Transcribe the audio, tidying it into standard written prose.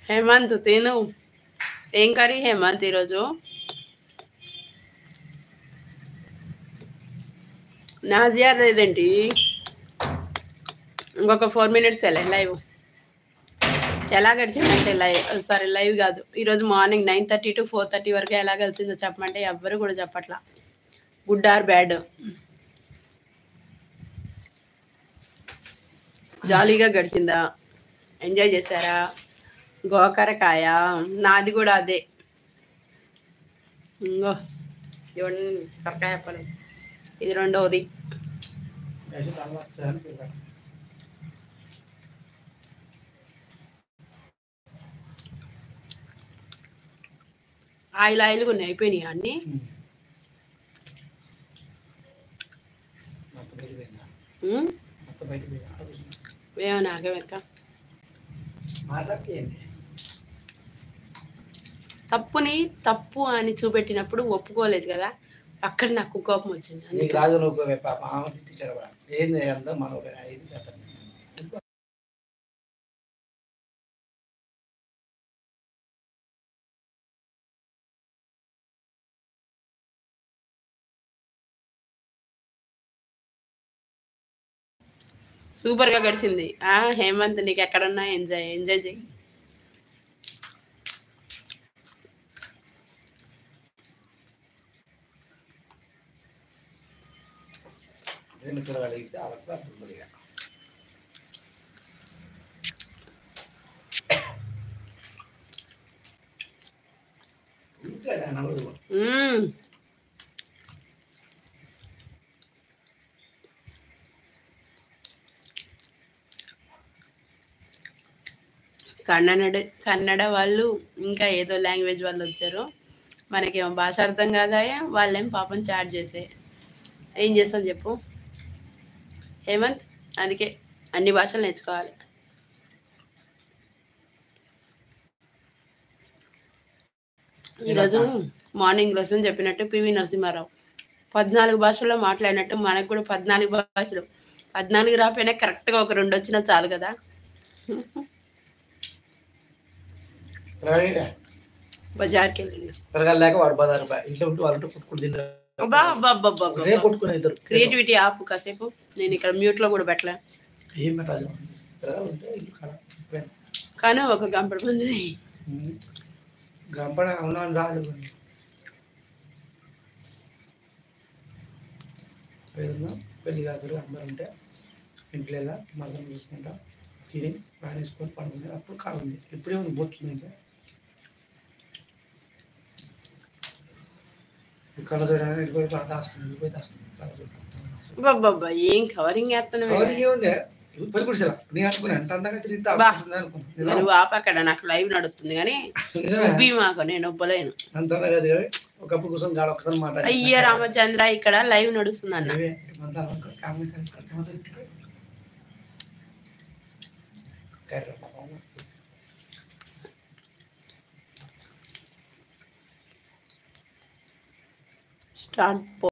హేమంత్ తిను. ఏం కర్రీ హేమంత్ ఈరోజు? నాజియా లేదేంటి? ఇంకొక 4 minutes లైవ్. ఎలా గడిచిందంటే లైవ్ కాదు, ఈరోజు మార్నింగ్ 9:30 to 4:30 వరకు ఎలా కలిసిందో చెప్పమంటే ఎవ్వరు కూడా చెప్పట్లా. Good or bad? జాలీగా గడిచిందా? ఎంజాయ్ చేశారా? గోకరకాయ నాది కూడా అదే. ఇంకో ఇవన్నీ సొరకాయ చెప్పాలి, ఇది రెండవది. ఆయిల్ కొన్ని అయిపోయినాయి అన్నీ. ఏమో నాకే వెనక తప్పుని తప్పు అని చూపెట్టినప్పుడు ఒప్పుకోలేదు కదా, అక్కడ నాకు కోపం వచ్చింది. సూపర్ గా గడిచింది. హేమంత్ నీకు ఎక్కడున్నా ఎంజాయ్ చేయి. కన్నడ వాళ్ళు ఇంకా ఏదో లాంగ్వేజ్ వాళ్ళు వచ్చారు. మనకేమో భాష అర్థం కాదాయా, వాళ్ళేం పాపం చాట్ చేసే. ఏం చేస్తాం చెప్పు హేమంత్? అందుకే అన్ని భాషలు నేర్చుకోవాలి. ఈరోజు మార్నింగ్ లెసన్ చెప్పినట్టు పివి నరసింహారావు 14 భాషల్లో మాట్లాడినట్టు మనకు కూడా 14 భాషలు. 14 రాపోయినా కరెక్ట్గా ఒక 2 వచ్చినా చాలు కదా. బజార్కి క్రియేటివిటీ ఆపు కాసేపు. నేను ఇక్కడ మ్యూట్ లో కూడా పెట్టలే. కానీ ఒక గంపడి మంది గంపడ పెళ్లి కాదు అందరూ ఉంటే ఇంట్లో మళ్ళీ చూసుకుంటా తిని వేసుకొని పడుకుంటే అప్పుడు కాలం ఉంది. ఇప్పుడే ఉంది బొచ్చుంది. ఇంకా కళ్ళ చూడడానికి వెళ్ళిపోయి బాబా ఏం కవరింగ్ చేస్తున్నావు? నువ్వు ఆపక్కడ, నాకు లైవ్ నడుస్తుంది కానీ మాకు నేను ఒబ్బలేను. అయ్య రామచంద్ర ఇక్కడ లైవ్ నడుస్తుంది అన్న. స్టార్ట్